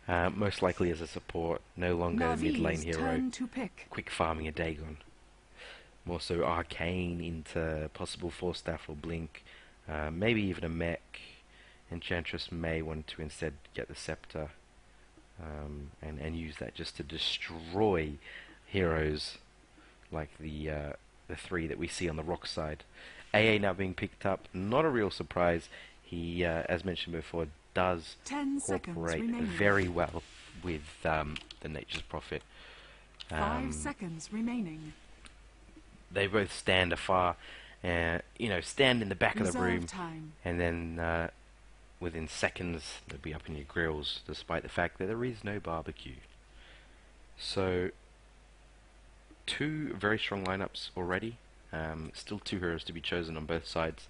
Most likely as a support, no longer a mid lane hero, turn to pick. quick farming a Dagon. More so Arcane into possible Force Staff or Blink, maybe even a mech. Enchantress may want to instead get the Scepter and use that just to destroy heroes like the 3 that we see on the Rock side. AA now being picked up, not a real surprise. He, as mentioned before, does incorporate very well with the Nature's Prophet. 5 seconds remaining. They both stand afar, stand in the back of the room, and then within seconds they'll be up in your grills, despite the fact that there is no barbecue. So, 2 very strong lineups already. Still 2 heroes to be chosen on both sides.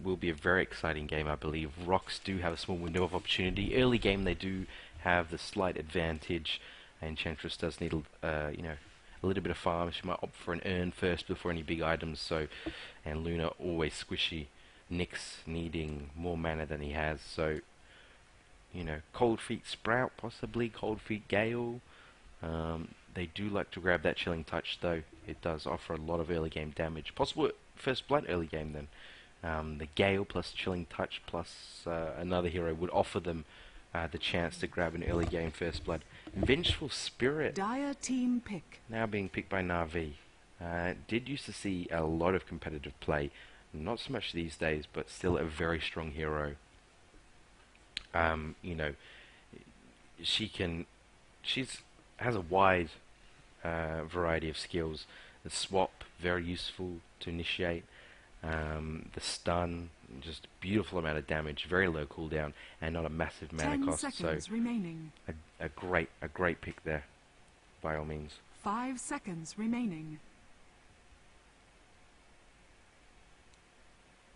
Will be a very exciting game, I believe. Rox do have a small window of opportunity. Early game they do have the slight advantage. Enchantress does need a little bit of farm. She might opt for an urn first before any big items. So, and Luna always squishy. Nyx needing more mana than he has. So, Cold Feet Sprout possibly, Cold Feet Gale. They do like to grab that Chilling Touch though. It does offer a lot of early game damage. Possible First Blood early game then. The Gale plus Chilling Touch plus another hero would offer them the chance to grab an early game First Blood. Vengeful Spirit Dire team pick. now being picked by NaVi. Did used to see a lot of competitive play. Not so much these days, but still a very strong hero. She's has a wide variety of skills. The swap, very useful to initiate. The stun, just beautiful amount of damage, very low cooldown, and not a massive mana cost. So remaining. A great pick there, by all means. 5 seconds remaining.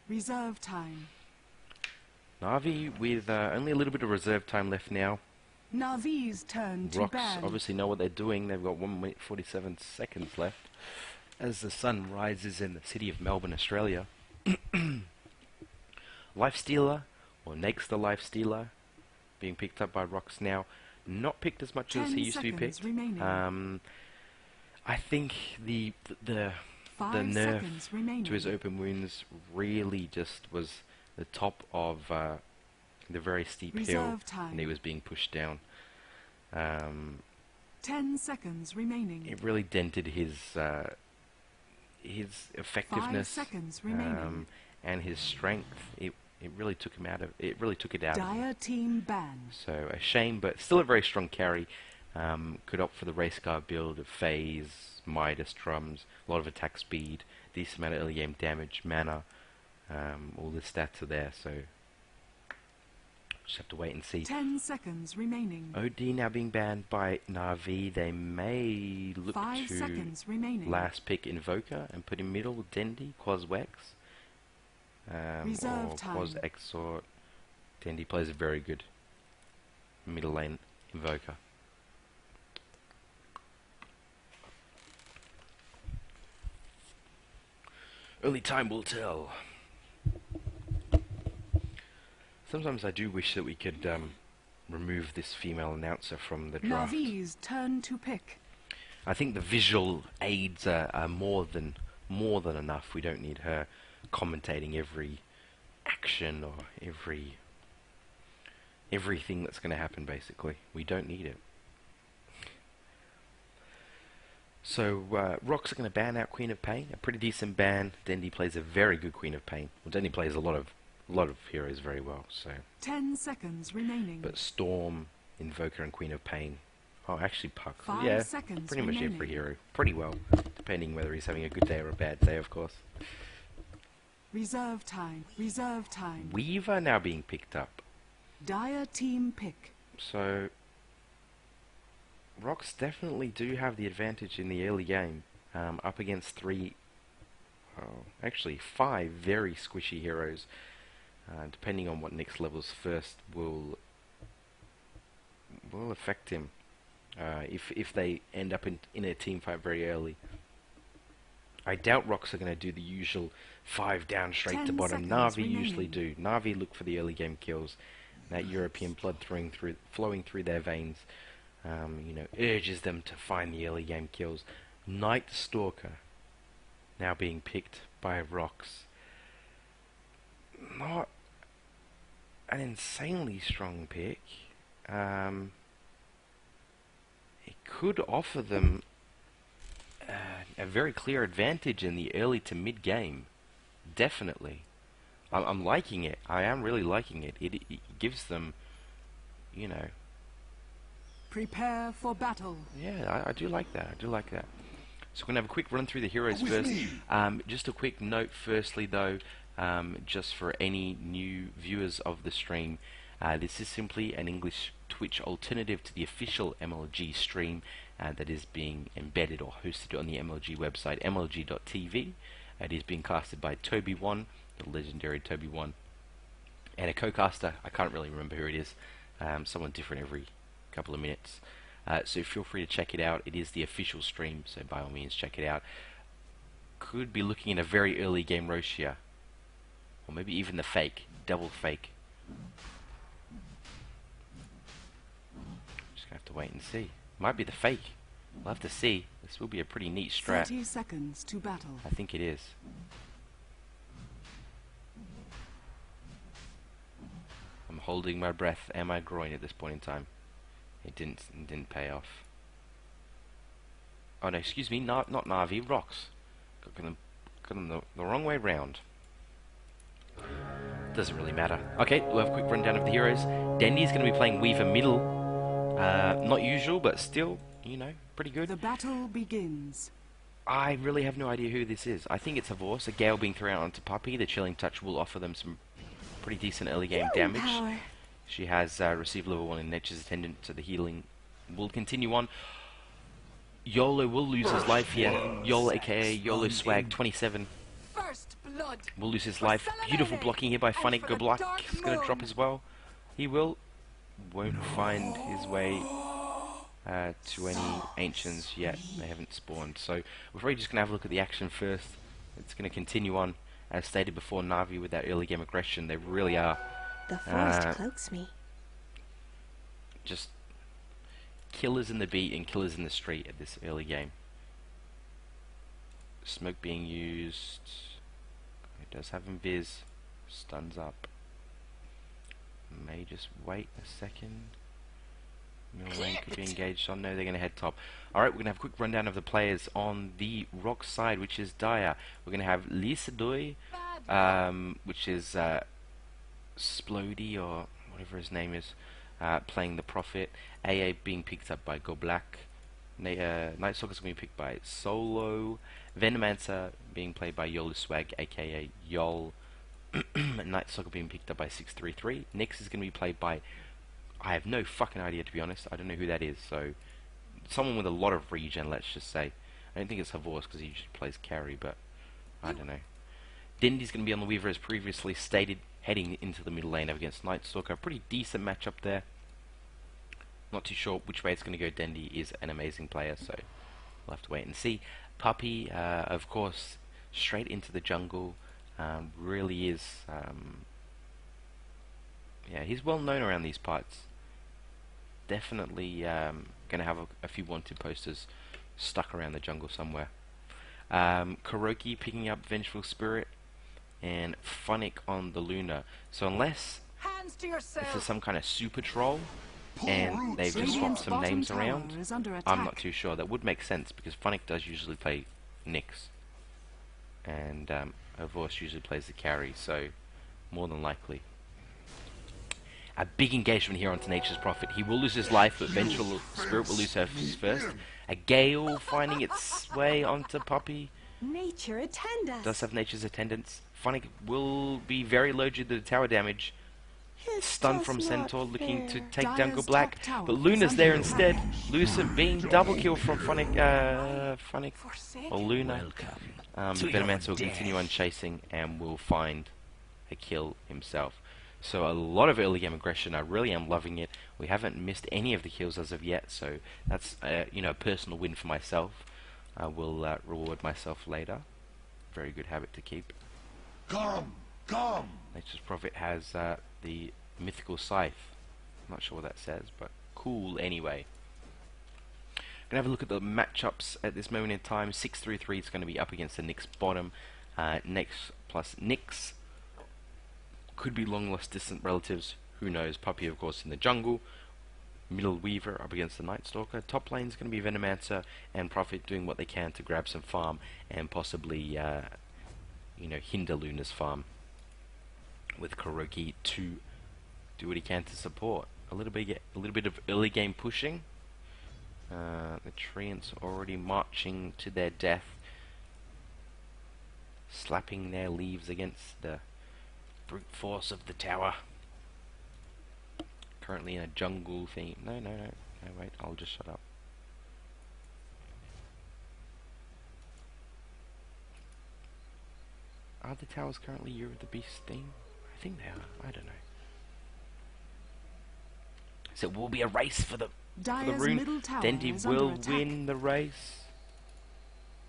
Reserve time. NaVi with only a little bit of reserve time left now. NaVi's turn to Rox ban. obviously know what they're doing. They've got 1 minute 47 seconds left as the sun rises in the city of Melbourne, Australia. Lifestealer, or Next the Lifestealer, being picked up by Rox now. Not picked as much as he used to be picked. I think the nerf to his open wounds really just was the top of the very steep hill, and he was being pushed down. 10 seconds remaining. It really dented his effectiveness 5 seconds remaining. And his strength. It really took him out of. It really took it out. Dire team ban. So a shame, but still a very strong carry. Could opt for the race car build of Phase, Midas drums, a lot of attack speed, decent amount of early game damage, mana. All the stats are there, so just have to wait and see. 10 seconds remaining. OD now being banned by NaVi. They may look 5 to seconds remaining. last pick Invoker and put in middle Dendi, Quas-Wex, or Quas-Exort. Dendi plays a very good middle lane Invoker. Only time will tell. Sometimes I do wish that we could remove this female announcer from the draft. NaVi's turn to pick. I think the visual aids are more than enough. We don't need her commentating every action or everything that's going to happen. Basically, we don't need it. So Rox are going to ban out Queen of Pain, a pretty decent ban. Dendi plays a very good Queen of Pain. Well, Dendi plays a lot of heroes very well. So 10 seconds remaining. But Storm, Invoker, and Queen of Pain. Oh, actually Puck. 5 yeah, seconds pretty much remaining. every hero. Pretty well, depending whether he's having a good day or a bad day, of course. Reserve time. Reserve time. Weaver now being picked up. Dire team pick. So Rox definitely do have the advantage in the early game, up against 5 very squishy heroes. Depending on what Nyx levels first will affect him. If they end up in a team fight very early. I doubt Rox are going to do the usual 5 down straight to bottom. NaVi usually do. NaVi look for the early game kills. That European blood flowing through their veins, urges them to find the early game kills. Night Stalker now being picked by Rox. Not an insanely strong pick. It could offer them a very clear advantage in the early to mid game. Definitely. I'm liking it. I am really liking it. It gives them, Prepare for battle. Yeah, I do like that. I do like that. So we're going to have a quick run through the heroes first. Just a quick note firstly though, just for any new viewers of the stream, this is simply an English Twitch alternative to the official MLG stream that is being embedded or hosted on the MLG website, MLG.tv. It is being casted by Toby1, the legendary Toby1, and a co-caster. I can't really remember who it is. Someone different every couple of minutes. So feel free to check it out. It is the official stream, so by all means check it out. Could be looking at a very early game Roshia, or maybe even the fake, double fake. Just gonna have to wait and see. Might be the fake. We'll have to see. This will be a pretty neat strat. 30 seconds to battle. I think it is. I'm holding my breath and my groin at this point in time. It didn't pay off. Oh no, excuse me, not NaVi, Rox. Got them the wrong way round. Doesn't really matter. Okay, we'll have a quick rundown of the heroes. Dendy's going to be playing Weaver middle. Not usual, but still, pretty good. The battle begins. I really have no idea who this is. I think it's a Vorse. A Gale being thrown out onto Puppy. The Chilling Touch will offer them some pretty decent early game damage. Power. She has received level 1 in Nature's Attendant, so the healing will continue on. YOLO will lose his life here. YOLO, aka YOLO Swag 27, First blood. will lose his life. Beautiful blocking here by Fnatic. Go Black is going to drop as well. He won't find his way to any Ancients yet. They haven't spawned. So we're probably just going to have a look at the action first. It's going to continue on. As stated before, NaVi with that early game aggression, they really are The forest cloaks me. just killers in the beat and killers in the street at this early game. Smoke being used. It does have invis. Stuns up. May just wait a second. Mill lane could be engaged on. No, they're going to head top. Alright, we're going to have a quick rundown of the players on the Rock side, which is Dire. We're going to have Lisadoi, which is Splody, or whatever his name is, playing the Prophet. AA being picked up by Go Black. Night Stalker's going to be picked by Solo. Venomancer being played by Yolo Swag, aka Yol. Night Stalker being picked up by 633. Next is going to be played by... I have no fucking idea, to be honest. I don't know who that is, so... Someone with a lot of regen, let's just say. I don't think it's Havorse, because he usually plays carry, but... I don't know. Dendy's going to be on the Weaver, as previously stated, heading into the middle lane up against Night Stalker. Pretty decent matchup there. Not too sure which way it's going to go. Dendy is an amazing player, so... We'll have to wait and see. Puppy, of course, straight into the jungle. Really is... yeah, he's well known around these parts. Definitely going to have a few wanted posters stuck around the jungle somewhere. Kuroki picking up Vengeful Spirit, and Fnatic on the Luna. So unless Hands to this yourself. is some kind of super troll and they've just swapped some names around, Is under attack. I'm not too sure. That would make sense because Fnatic does usually play Nyx, and Havorse usually plays the carry, so more than likely. A big engagement here onto Nature's Prophet. He will lose his life, but Vengeful Spirit will lose hers first. A Gale finding its way onto Puppy. Nature attend us. Does have Nature's Attendance. Fnatic will be very low due to the tower damage. It's Stun just from not Centaur looking to fair. take down Dire's Go Black, top tower but is Luna's under there attack. instead. Lucent being double kill from Fnatic, or Luna. Venomancer will continue on chasing and will find a kill himself. So a lot of early game aggression. I really am loving it. We haven't missed any of the kills as of yet, so that's a personal win for myself. I will reward myself later. Very good habit to keep. Come! Nature's Prophet has the Mythical Scythe. Not sure what that says, but cool anyway. Gonna have a look at the matchups at this moment in time. 6-3-3 is going to be up against the NEXT bottom. NEXT plus NIX could be long lost distant relatives. Who knows? Puppy, of course, in the jungle. Middle Weaver up against the Night Stalker. Top lane is going to be Venomancer and Prophet doing what they can to grab some farm and possibly, you know, hinder Luna's farm. With KuroKi to do what he can to support. A little bit of early game pushing. The Treants already marching to their death, slapping their leaves against the brute force of the tower. Currently in a jungle theme. No, wait, I'll just shut up. Are the towers currently Year of the Beast theme? I think they are, I don't know. So it will be a race for the rune. Dendi will win the race.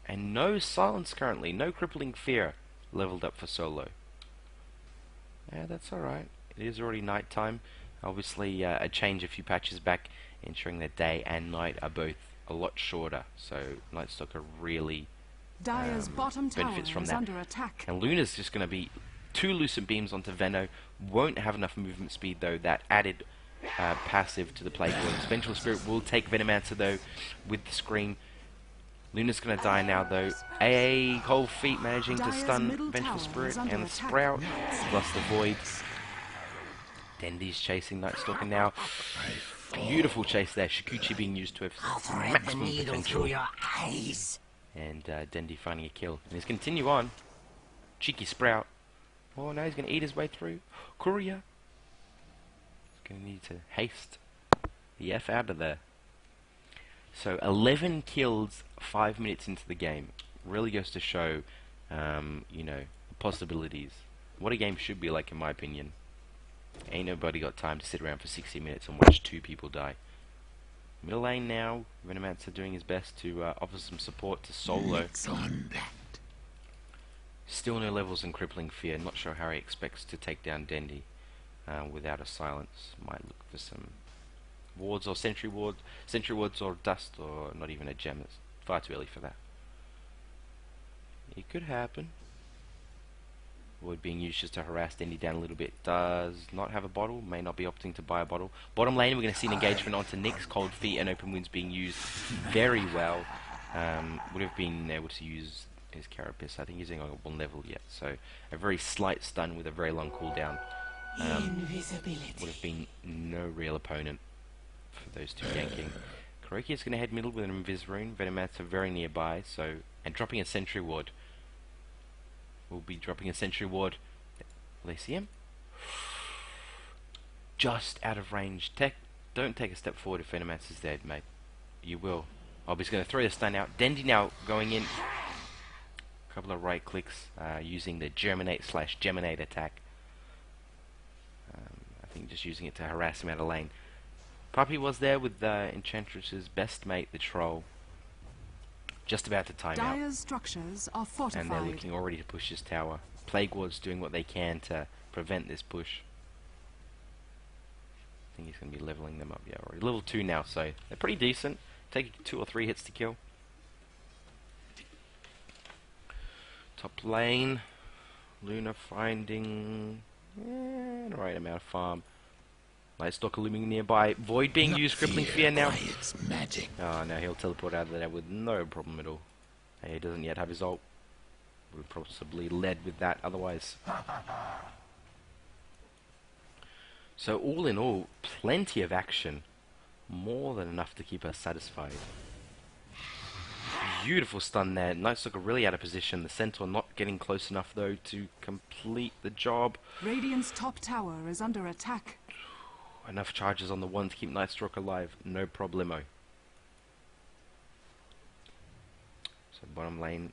And no silence currently. No crippling fear leveled up for solo. Yeah, that's alright. It is already night time. Obviously a change a few patches back, ensuring that day and night are both a lot shorter. So Night Stalker really benefits from that. And Luna's just going to be 2 Lucent Beams onto Veno. Won't have enough movement speed though. That added passive to the Plague Wounds. Vengeful Spirit will take Venomancer though with the Scream. Luna's gonna die now though. AA Cold Feet managing to stun Vengeful Spirit and the Sprout plus the Void. Dendi's chasing Night Stalker now. Beautiful chase there. Shikuchi being used to have maximum potential. And Dendi finding a kill. And he's gonna continue on. Cheeky Sprout. Oh no, he's gonna eat his way through. Courier. Gonna need to haste the F out of there. So 11 kills 5 minutes into the game. Really goes to show, you know, the possibilities. What a game should be like in my opinion. Ain't nobody got time to sit around for 60 minutes and watch 2 people die. Middle lane now, Venomancer doing his best to offer some support to Solo. Still no levels in Crippling Fear. Not sure how he expects to take down Dendi. Without a silence. Might look for some wards or sentry wards or dust, or not even a gem. It's far too early for that. It could happen. Void being used just to harass Dendi down a little bit. Does not have a bottle. May not be opting to buy a bottle. Bottom lane, we're going to see an engagement onto Nyx. Cold Feet and Open Wounds being used very well. Would have been able to use his Carapace. I think he's only on 1 level yet. So a very slight stun with a very long cooldown. Would have been no real opponent for those 2 ganking. KuroKi is going to head middle with an Invis Rune. Venomancer very nearby, so and dropping a Sentry Ward. Will be dropping a Sentry Ward. Will they see him? Just out of range. Don't take a step forward if Venomancer's dead, mate. You will. Oh, he's going to throw the stun out. Dendi now going in. A couple of right clicks using the Germinate/Geminate attack. I think just using it to harass him out of lane. Puppy was there with Enchantress's best mate, the Troll. Just about to time out. Structures are fortified. And they're looking already to push his tower. Plague Ward's doing what they can to prevent this push. I think he's going to be leveling them up. Yeah, already level 2 now, so they're pretty decent. Taking 2 or 3 hits to kill. Top lane. Luna finding the right amount of farm. Night Stalker looming nearby. Void being used. Crippling Fear now. Oh, now he'll teleport out of there with no problem at all. He doesn't yet have his ult. Would have possibly led with that otherwise. So all in all, plenty of action. More than enough to keep us satisfied. Beautiful stun there. Night Stalker really out of position. The Centaur not getting close enough though to complete the job. Radiant's top tower is under attack. Enough charges on the 1 to keep Night Stalker alive. No problemo. So bottom lane,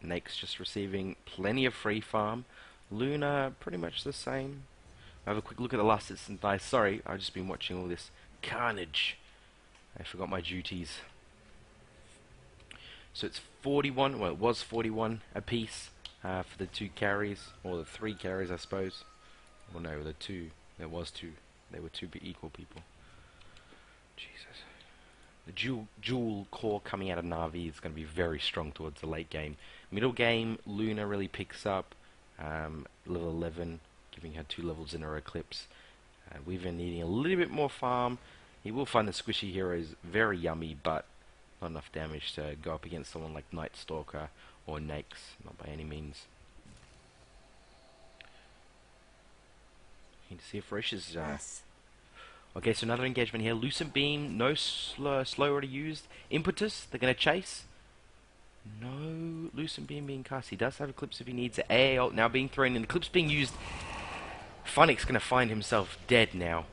Nake's just receiving plenty of free farm. Luna pretty much the same. Have a quick look at the last instance. Nice. Sorry, I've just been watching all this carnage. I forgot my duties. So it's 41, well it was 41 apiece for the 2 carries, or the 3 carries I suppose. Well no, the 2. There was two. They were two equal people. Jesus. The dual core coming out of Navi is going to be very strong towards the late game. Middle game, Luna really picks up. Level 11, giving her 2 levels in her Eclipse. We've been needing a little bit more farm. He will find the squishy heroes very yummy, but not enough damage to go up against someone like Nightstalker or Nakes, not by any means. Need to see if Roche is... Yes. Okay, so another engagement here. Lucent Beam, no slow already used. Impetus, they're going to chase. No Lucent Beam being cast. He does have Eclipse if he needs it. AA ult now being thrown in. Eclipse being used. Funnic's going to find himself dead now.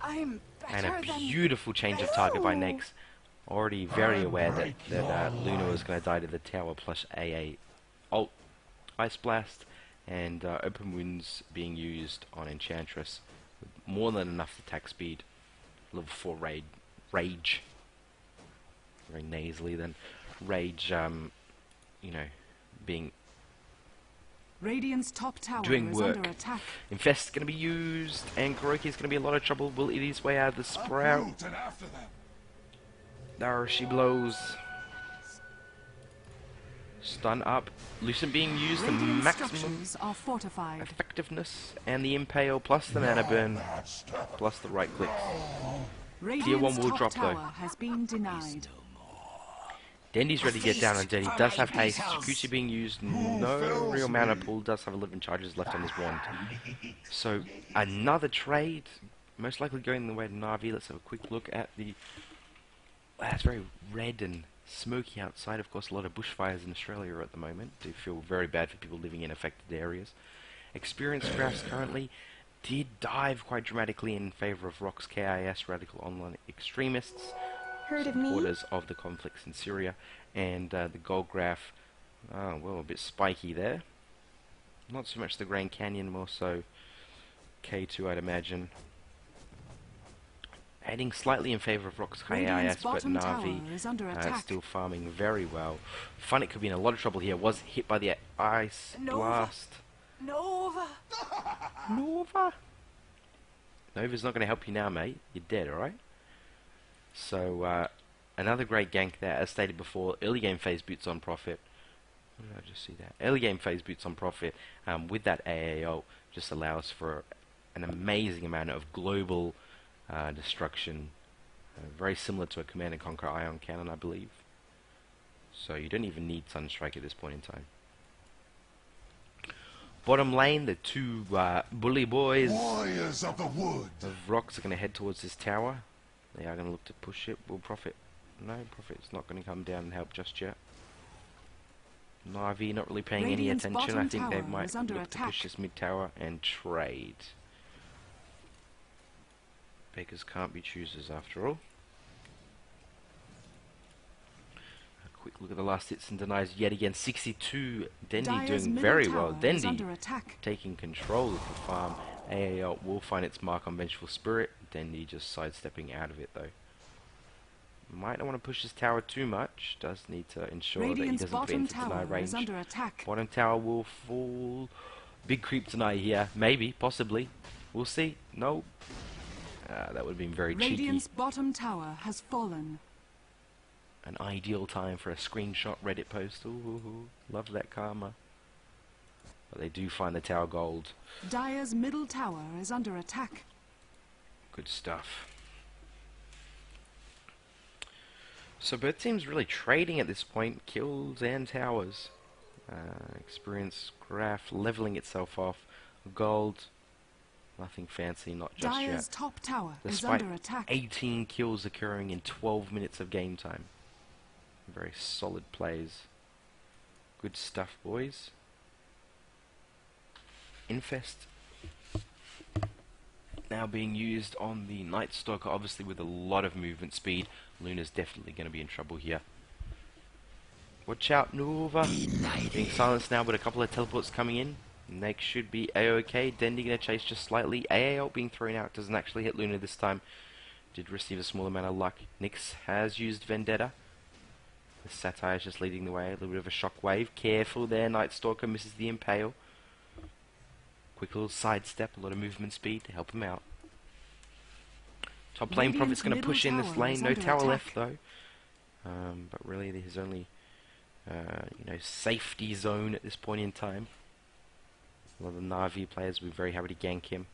I'm And a better than beautiful change of target by NEXT. Already very aware that Luna was going to die to the tower plus AA ult, Ice Blast, and Open Wounds being used on Enchantress. With more than enough attack speed. Level 4 Rage. Very nasally then. Rage, you know, being... Radiant's top tower doing is work. under attack. Infest is going to be used, and Kuroki is going to be in a lot of trouble. Will eat his way out of the Sprout. There she blows. Stun up. Lucent being used, the Radiant maximum structures are fortified. effectiveness, and the Impale, plus the mana burn, plus the right clicks. Tier 1 Radiant's will top drop tower though. has been denied. Dendi's ready to get down on Dendi. Does have haste. Jacuzzi being used. No real mana pool. Does have 11 charges left on his wand. So another trade. Most likely going the way of Navi. Let's have a quick look at the... It's very red and smoky outside. Of course, a lot of bushfires in Australia at the moment. Do feel very bad for people living in affected areas. Experience graphs currently did dive quite dramatically in favour of Rox.KIS, radical online extremists. Heard of me? Supporters of the conflicts in Syria, and the gold graph, well, a bit spiky there. Not so much the Grand Canyon, more so K2, I'd imagine. Heading slightly in favour of Rox.KIS, but Navi still farming very well. Fnatic could be in a lot of trouble here. Was hit by the Ice Blast. Nova! Nova? Nova's not going to help you now, mate. You're dead, alright? So, another great gank there, as stated before. Early game phase boots on profit. What did I just see that? Early game phase boots on profit with that AAO just allows for an amazing amount of global destruction. Very similar to a Command & Conquer Ion Cannon, I believe. So you don't even need Sunstrike at this point in time. Bottom lane, the two bully boys Warriors of the wood. of Rox are going to head towards this tower. They are going to look to push it. Will Profit? No, Profit's not going to come down and help just yet. NaVi not really paying Radiant's any attention. I think they bottom tower might is under look to attack. push this mid tower and trade. Beggars can't be choosers after all. A quick look at the last hits and denies yet again. 62. Dendi Dire's doing middle very tower well. is Dendi under attack. taking control of the farm. AAL will find its mark on Vengeful Spirit. Dendi just sidestepping out of it though. Might not want to push this tower too much. Does need to ensure Radiant's that he doesn't put it bottom into deny tower range. is under attack. Bottom tower will fall. Big creep deny here. Maybe, possibly. We'll see. No. That would have been very Radiant's cheeky. bottom tower has fallen. An ideal time for a screenshot Reddit post. Ooh, love that karma. But they do find the tower gold. Dire's middle tower is under attack. Good stuff. So both teams really trading at this point. Kills and towers. Experience graph leveling itself off. Gold. Nothing fancy, not just Dire's yet. top tower is Despite under attack. 18 kills occurring in 12 minutes of game time. Very solid plays. Good stuff, boys. Infest now being used on the Night Stalker, obviously with a lot of movement speed. Luna's definitely going to be in trouble here. Watch out, Nova. Being silenced now, but a couple of teleports coming in. Next should be A-OK. Dendi going to chase just slightly. AAL being thrown out. Doesn't actually hit Luna this time. Did receive a small amount of luck. Nyx has used Vendetta. The Satire is just leading the way. A little bit of a shockwave. Careful there. Night Stalker misses the Impale. quick little sidestep, a lot of movement speed to help him out. Top lane Prophet's going to push in this lane. No tower left though. But really, his only safety zone at this point in time. A lot of the NaVi players will be very happy to gank him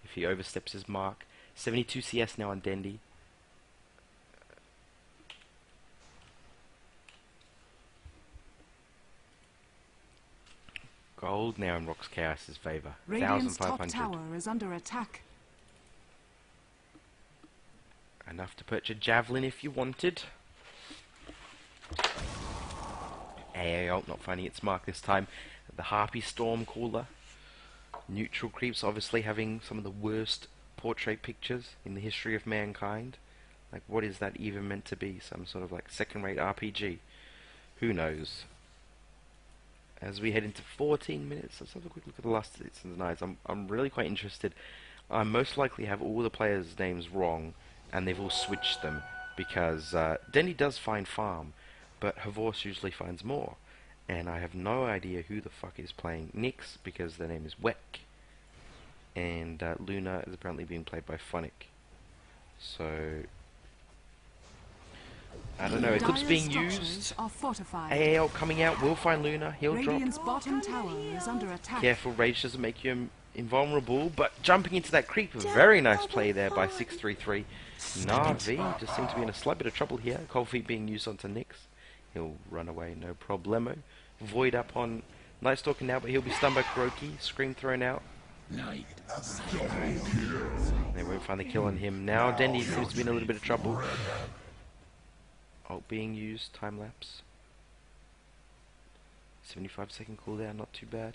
if he oversteps his mark. 72 CS now on Dendi. Gold now in Rox.KIS's favor. Radiant's top 1,500. tower is under attack. Enough to purchase a javelin if you wanted. AAO not finding its mark this time. The Harpy Stormcaller. Neutral creeps obviously having some of the worst portrait pictures in the history of mankind. Like, what is that even meant to be? Some sort of like second-rate RPG? Who knows? As we head into 14 minutes, let's have a quick look at the last hits and denies. I'm really quite interested. I most likely have all the players' names wrong, and they've all switched them because Denny does find farm, but Havorce usually finds more. And I have no idea who the fuck is playing Nyx because their name is Weck. And Luna is apparently being played by Fnatic. So I don't know, Eclipse being used. AAL coming out, will find Luna, he'll Radiant's drop. bottom tower is under attack. Careful, Rage doesn't make you invulnerable, but jumping into that creep, very nice play there by 633. NaVi just seems to be in a slight bit of trouble here. Cold Feet being used onto Nyx. He'll run away, no problemo. Void up on Night Stalker now, but he'll be stunned by Kuroki. Scream thrown out. They won't find the kill on him. Now Dendi seems to be in a little bit of trouble. Ult being used, time lapse. 75-second cooldown, not too bad.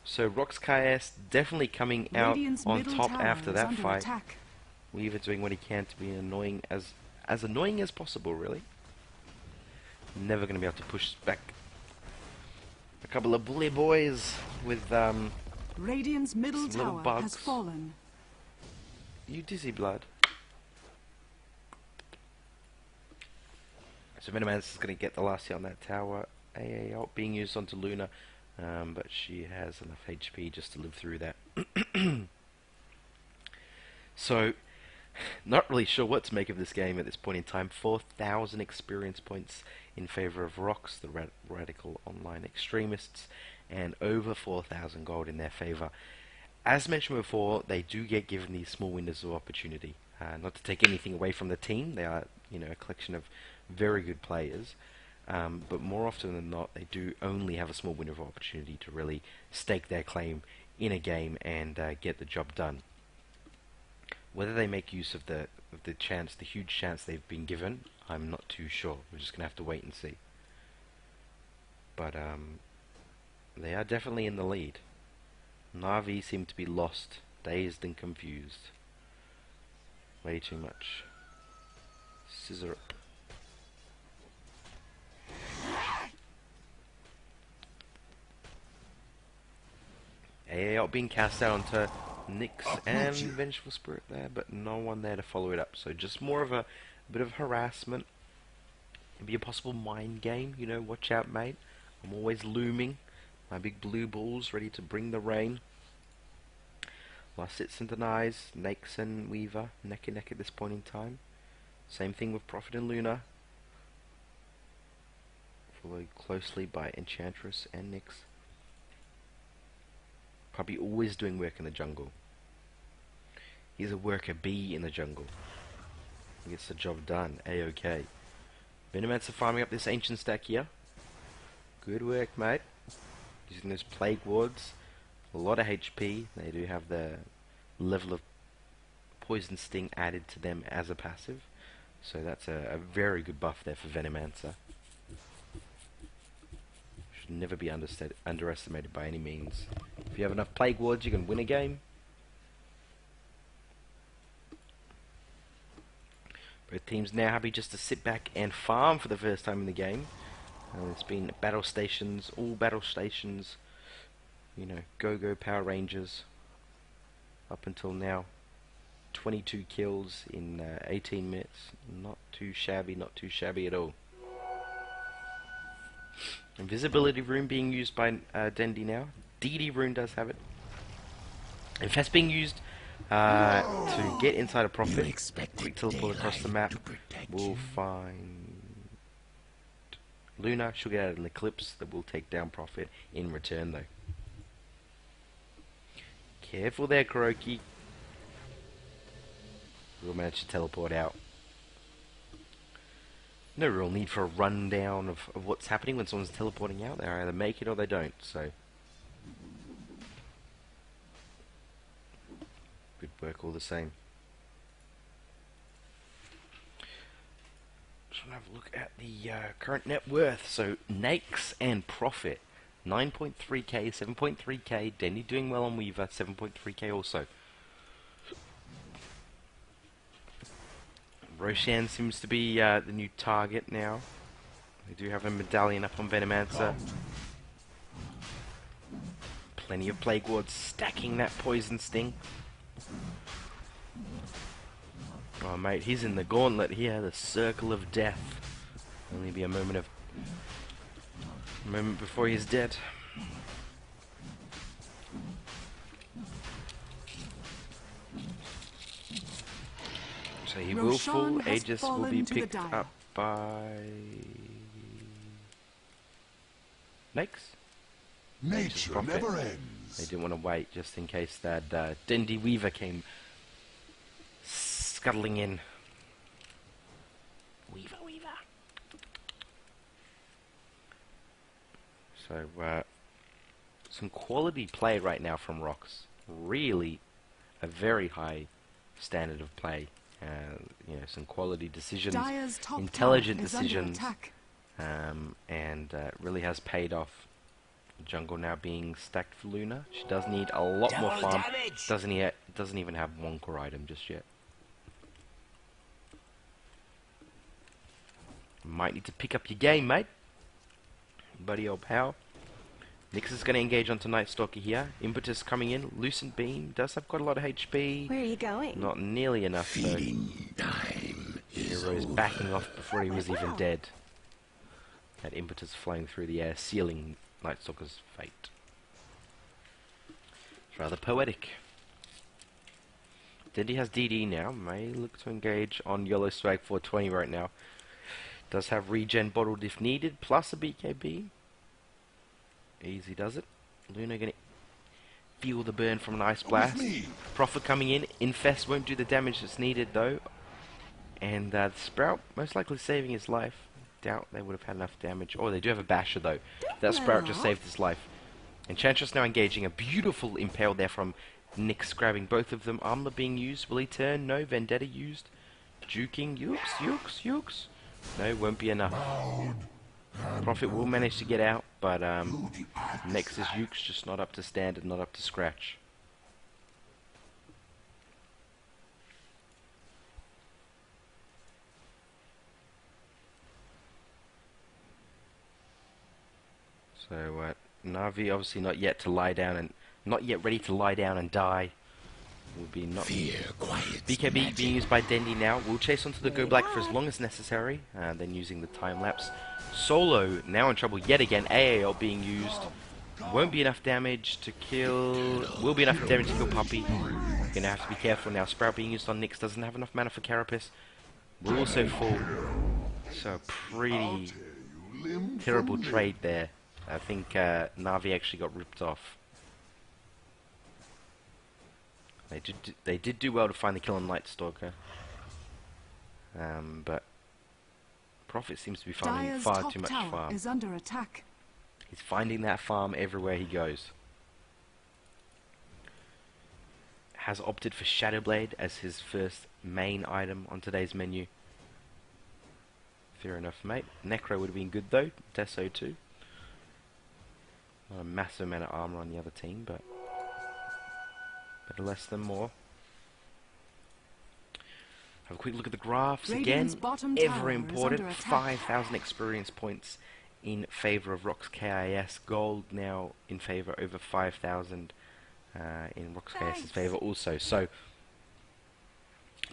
So Rox.KIS definitely coming out on top after that fight. Attack. Weaver doing what he can to be annoying as annoying as possible, really. Never going to be able to push back a couple of bully boys with Radiant's middle some little tower bugs. has fallen. You dizzy blood. So Venomance is going to get the last hit on that tower. AA ult being used onto Luna, but she has enough HP just to live through that. So, not really sure what to make of this game at this point in time. 4,000 experience points in favor of Rox, the radical online extremists, and over 4,000 gold in their favor. As mentioned before, they do get given these small windows of opportunity. Not to take anything away from the team, they are, a collection of very good players, but more often than not, they do only have a small window of opportunity to really stake their claim in a game and get the job done. Whether they make use of the huge chance they've been given, I'm not too sure. We're just gonna have to wait and see. But they are definitely in the lead. NaVi seem to be lost, dazed and confused. Way too much. Scissor up. AA being cast out onto Nyx and Vengeful Spirit there, but no one there to follow it up. So just more of a bit of harassment. Maybe a possible mind game, watch out mate. I'm always looming. My big blue balls ready to bring the rain. Last hits and denies. Nyx and Weaver neck and neck at this point in time. Same thing with Prophet and Luna. Followed closely by Enchantress and Nyx. Probably always doing work in the jungle. He's a worker bee in the jungle. He gets the job done. A-OK. Venomancer farming up this ancient stack here. Good work, mate. Using those plague wards. A lot of HP. They do have the level of poison sting added to them as a passive. So that's a very good buff there for Venomancer. Should never be underestimated by any means. If you have enough plague wards, you can win a game. Both teams now happy just to sit back and farm for the first time in the game. It's been battle stations, all battle stations, go Power Rangers. Up until now, 22 kills in 18 minutes. Not too shabby at all. Invisibility rune being used by Dendi now. DD rune does have it. Infest being used to get inside a Prophet. Quick teleport across the map. We'll find Luna. She'll get out an Eclipse that will take down Prophet in return, though. Careful there, Kuroki. We'll manage to teleport out. No real need for a rundown of what's happening when someone's teleporting out. They either make it or they don't, so... Good work all the same. Just want to have a look at the current net worth. So, Nakes and Profit. 9.3k, 7.3k. Denny doing well on Weaver, 7.3k also. Roshan seems to be the new target now. They do have a medallion up on Venomancer. Plenty of Plague Wards stacking that Poison Sting. Oh mate, he's in the gauntlet here, the circle of death. Only be a moment before he's dead. So he will fall. Aegis will be picked up by Next. Nature never ends. They didn't want to wait just in case that Dendi Weaver came scuttling in. Weaver. So some quality play right now from Rox. Really a very high standard of play. You know, some quality decisions, intelligent decisions, and really has paid off. Jungle now being stacked for Luna. She does need a lot more farm. Doesn't even have one core item just yet. Might need to pick up your game, mate. Buddy old pal. Nyx is going to engage onto Nightstalker here. Impetus coming in. Lucent Beam does have quite a lot of HP. Where are you going? Not nearly enough though. Hero's backing off before he was even dead. That Impetus flying through the air, sealing Nightstalker's fate. It's rather poetic. Dendi has DD now. May look to engage on Yellow Swag 420 right now. Does have regen bottled if needed, plus a BKB. Easy does it. Luna gonna feel the burn from an Ice Blast. Prophet coming in. Infest won't do the damage that's needed though. And the Sprout most likely saving his life. Doubt they would have had enough damage. Oh, they do have a Basher though. That Sprout just saved his life. Enchantress now engaging. A beautiful Impale there from Nyx, grabbing both of them. Armor being used. Will he turn? No. Vendetta used. Juking. Yukes. No, won't be enough. Prophet will manage to get out, but Nex's Yuke's just not up to standard, not up to scratch. So Navi obviously not yet to lie down and not yet ready to lie down and die. Will be not BKB being used by Dendi now. Will chase onto the Go Black for as long as necessary, then using the time lapse. Solo now in trouble yet again. AAL being used. Won't be enough damage to kill. Will be enough damage to kill Puppy. Gonna have to be careful now. Sprout being used on Nyx doesn't have enough mana for Carapace. Will also fall. So pretty terrible trade there. I think Navi actually got ripped off. They did do well to find the kill on Nightstalker. But Prophet seems to be finding far too much farm. Is under attack. He's finding that farm everywhere he goes. Has opted for Shadowblade as his first main item on today's menu. Fair enough, mate. Necro would have been good though. Deso too. Not a massive amount of armor on the other team, but better less than more. Have a quick look at the graphs again. Ever important. 5,000 experience points in favour of Rox.KIS. Gold now in favour over 5,000 in Rox.KIS's favour also. So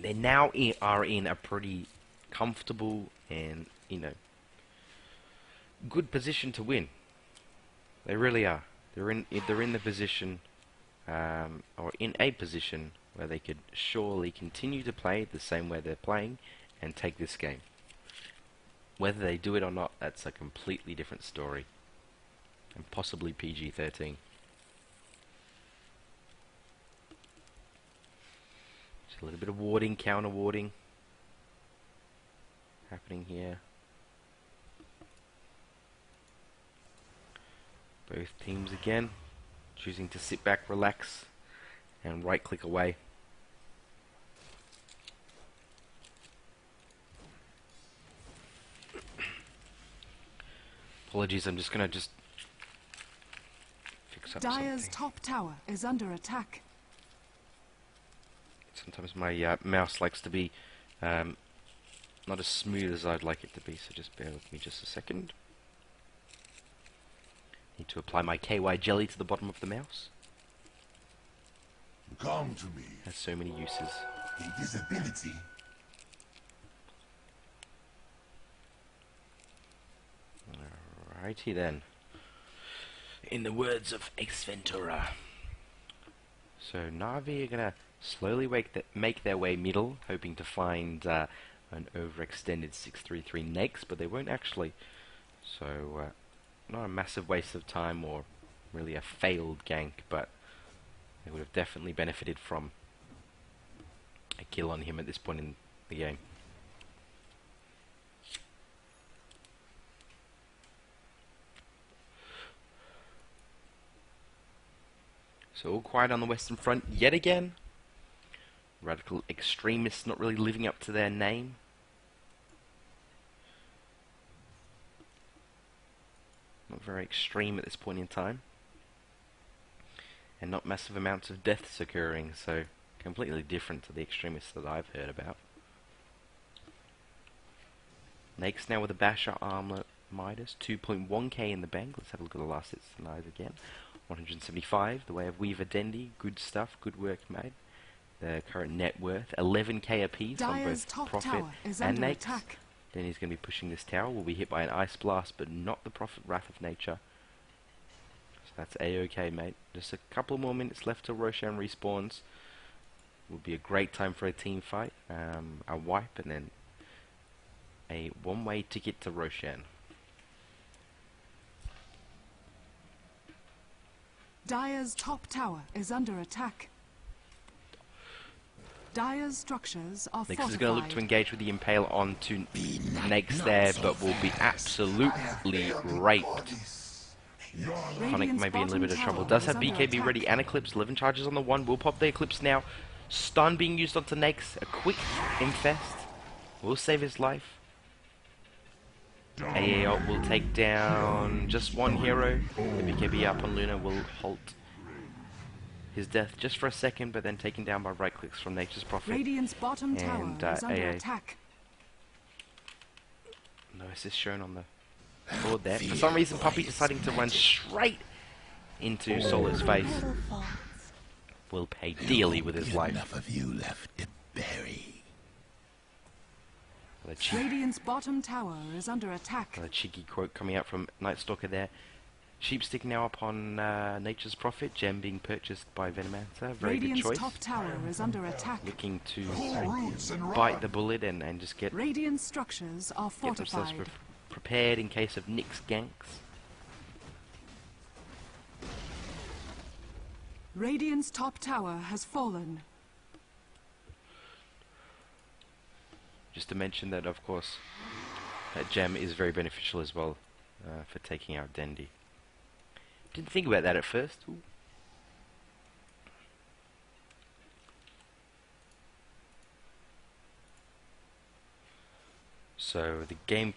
they now are in a pretty comfortable and, you know, good position to win. They really are. They're in the position or in a position where they could surely continue to play the same way they're playing and take this game. Whether they do it or not, that's a completely different story. And possibly PG-13. Just a little bit of warding, counter warding happening here. Both teams again choosing to sit back, relax, and right click away. Apologies, I'm just gonna fix up Dire's something. top tower is under attack. Sometimes my mouse likes to be not as smooth as I'd like it to be, so just bear with me just a second. Need to apply my KY jelly to the bottom of the mouse. Come to me. Has so many uses. Invisibility. Alrighty then. In the words of Ace Ventura. So NaVi are gonna slowly make their way middle, hoping to find an overextended 6-3-3 next, but they won't actually. So not a massive waste of time or really a failed gank, but they would have definitely benefited from a kill on him at this point in the game. So all quiet on the Western Front yet again. Radical extremists not really living up to their name. Not very extreme at this point in time. And not massive amounts of deaths occurring, so completely different to the extremists that I've heard about. Next now with a Basher Armlet Midas, 2.1k in the bank. Let's have a look at the last hits tonight again. 175, the way of Weaver Dendi, good stuff, good work made. The current net worth, 11k apiece Dire's on both top Prophet tower is and under Next. attack. Then he's going to be pushing this tower, will be hit by an Ice Blast, but not the Prophet Wrath of Nature. So that's a-okay, mate. Just a couple more minutes left till Roshan respawns. Would be a great time for a team fight. A wipe and then a one-way ticket to Roshan. Dire's top tower is under attack. Dire's structures are Next fortified. is going to look to engage with the Impale onto Next there, but will be absolutely raped. Conic may be in a little bit of trouble. Does have BKB ready and Eclipse. 11 charges on the one. Will pop the Eclipse now. Stun being used onto Next. A quick Infest will save his life. AA ult will take down just one hero. The BKB up on Luna will halt his death just for a second, but then taken down by right clicks from Nature's Prophet. Radiant's bottom tower And, is under AA. attack. No assist shown on the board there. For some reason, Puppy deciding to run straight into Solo's face will pay dearly with his life. Enough of you left to bury. The cheeky, Radiant's bottom tower is under attack. cheeky quote coming out from Nightstalker there. Sheepstick now upon Nature's Prophet. Gem being purchased by Venomancer. Very Radiant's good choice. top tower is under attack. Looking to Roots and bite the bullet and just get Radiant structures are themselves fortified. prepared in case of Nyx ganks. Radiant's top tower has fallen. Just to mention that, of course, that gem is very beneficial as well for taking out Dendi. Didn't think about that at first. Ooh. So the game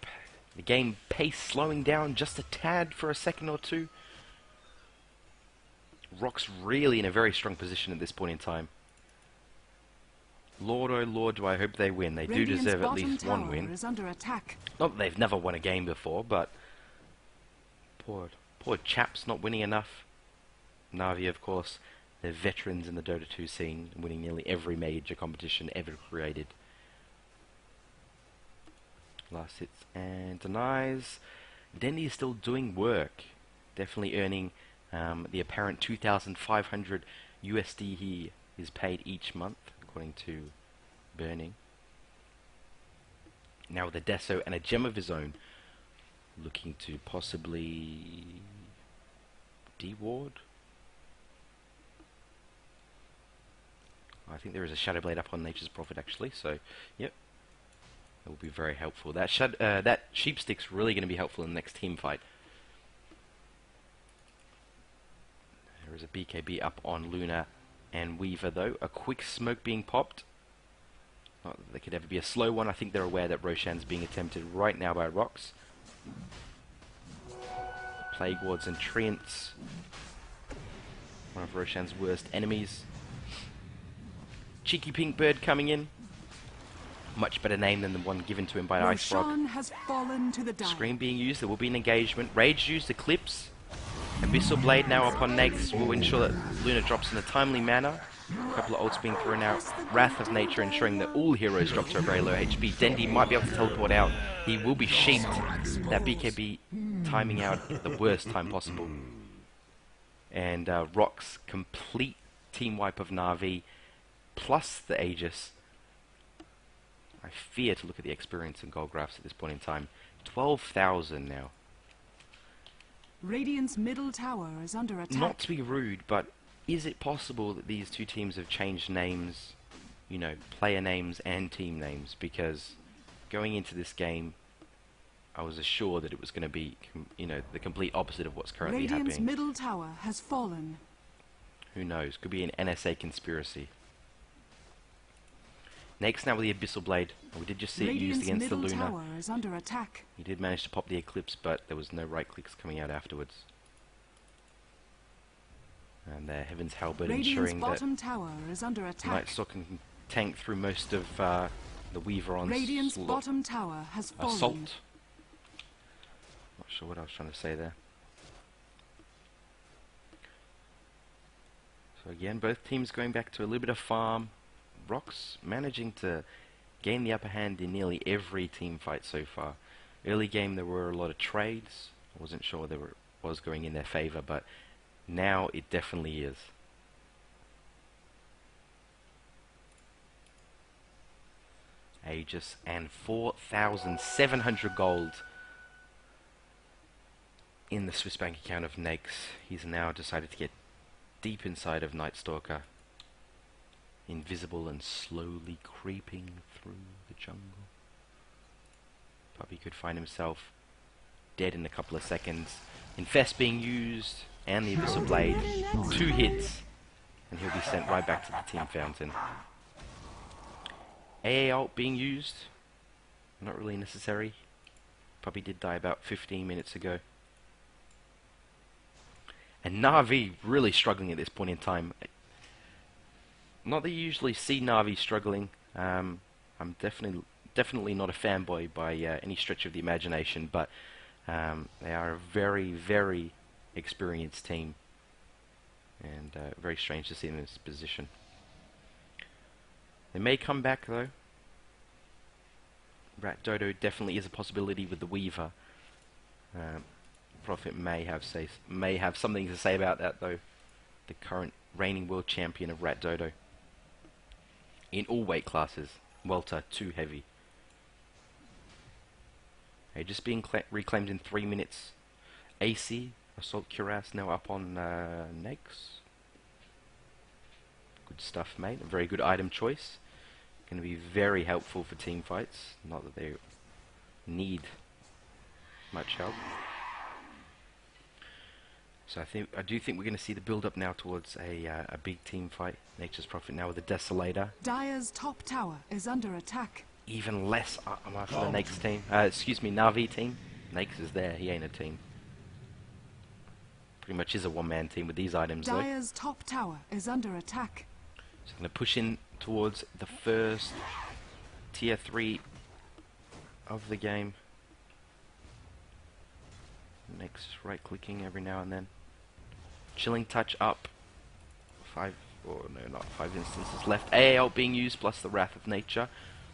pace slowing down just a tad for a second or two. Rock's really in a very strong position at this point in time. Lord, oh Lord, do I hope they win. They do Radiant's deserve at bottom least one tower win. is under attack. Not that they've never won a game before, but poor chaps not winning enough. NaVi, of course, they're veterans in the Dota 2 scene, winning nearly every major competition ever created. Last hits and denies. Dendi is still doing work, definitely earning the apparent 2,500 USD he is paid each month, according to Burning. Now with a Deso and a gem of his own, looking to possibly D-Ward. I think there is a Shadow Blade up on Nature's Prophet actually, so yep, that will be very helpful. That Sheep Stick's really going to be helpful in the next team fight. There is a BKB up on Luna and Weaver though. A quick smoke being popped. Not that there could ever be a slow one. I think they're aware that Roshan's being attempted right now by Rox. Plague Wards and Treants, one of Roshan's worst enemies. Cheeky Pink Bird coming in. Much better name than the one given to him by Ice Rock. Roshan has fallen to the dive. Scream being used, there will be an engagement. Rage used, Eclipse. Abyssal Blade now up on Next will ensure that Luna drops in a timely manner. A couple of ults being thrown out. Wrath of Nature ensuring that all heroes drop to a very low HP. Dendi might be able to teleport out. He will be sheeped. That BKB timing out at the worst time possible. And Rox complete team wipe of NaVi plus the Aegis. I fear to look at the experience and gold graphs at this point in time. 12,000 now. Radiant's middle tower is under attack. Not to be rude, but is it possible that these two teams have changed names, you know, player names and team names? Because going into this game, I was assured that it was going to be, you know, the complete opposite of what's currently Radiant's happening. middle tower has fallen. Who knows? Could be an NSA conspiracy. Next now with the Abyssal Blade. We did just see it used against the Radiant's Luna. middle tower is under attack. He did manage to pop the Eclipse, but there was no right clicks coming out afterwards. And Heaven's Halberd ensuring that bottom tower is under attack. Nightstalk can tank through most of the Weaver on Radiant's bottom tower has fallen. Assault. Not sure what I was trying to say there. So again, both teams going back to a little bit of farm. Rox managing to gain the upper hand in nearly every team fight so far. Early game there were a lot of trades. I wasn't sure there was going in their favor, but now it definitely is. Aegis and 4,700 gold in the Swiss bank account of Nex. He's now decided to get deep inside of Nightstalker. Invisible and slowly creeping through the jungle. Probably could find himself dead in a couple of seconds. Infest being used and the Abyssal Blade. 2 hits and he'll be sent right back to the team fountain. AA ult being used. Not really necessary. Probably did die about 15 minutes ago. And NaVi really struggling at this point in time. Not that you usually see NaVi struggling. I'm definitely not a fanboy by any stretch of the imagination, but they are a very, very experienced team, and very strange to see them in this position. They may come back though. Rat Dodo definitely is a possibility with the Weaver. Prophet may have something to say about that though. The current reigning world champion of Rat Dodo. In all weight classes, welter, too heavy. Okay, just being reclaimed in 3 minutes. AC, Assault Cuirass now up on Nex. Good stuff, mate. A very good item choice. Going to be very helpful for team fights. Not that they need much help. So I do think we're going to see the build up now towards a big team fight. Nature's Prophet now with the Desolator. Dire's top tower is under attack. Even less armor for the Nex team. Excuse me, NaVi team. Nex is there. He ain't a team. Pretty much is a one-man team with these items though. Dire's top tower is under attack. So I'm going to push in towards the first tier 3 of the game. Next, right-clicking every now and then. Chilling Touch up. 5 instances left. AAL being used plus the Wrath of Nature.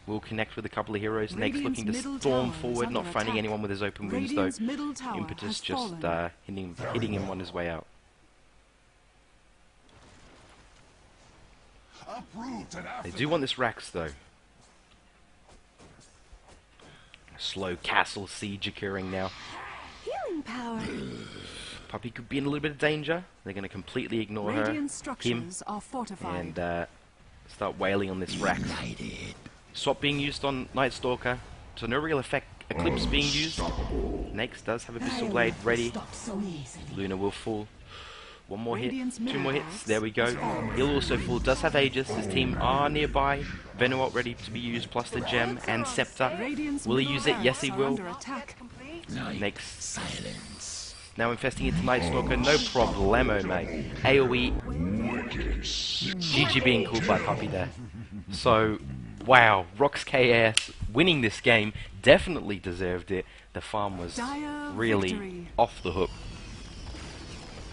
We'll connect with a couple of heroes. Next, looking to storm forward, not finding anyone with his open wounds though. Impetus just hitting him on his way out. Uproot and They do want this Rax though. A slow castle siege occurring now. Healing power. Puppy could be in a little bit of danger. They're going to completely ignore Radiant him structures are fortified. and start wailing on this Rax. Swap being used on Night Stalker, so no real effect. Eclipse being used. Next does have a Pistol Blade ready. Luna will fall. One more hit, Radiant's 2 more middle hits, there we go. He'll also fall, does have Aegis, his team are nearby. Venuot ready to be used, plus the Gem and Scepter. Radiant's Will he middle use it? Yes, he barracks are will. under attack. Next, silence. now infesting into Night Stalker, no problemo, mate. AoE, GG being called by Puppy there. So, wow, Rox.KIS winning this game, definitely deserved it. The farm was Dire really victory. off the hook.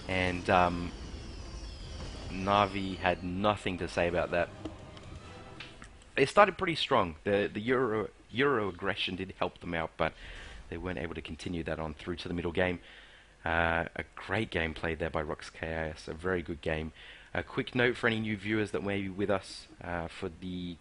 And Navi had nothing to say about that. They started pretty strong. The Euro aggression did help them out, but they weren't able to continue that on through to the middle game. A great game played there by Rox.KIS, a very good game. A quick note for any new viewers that may be with us for the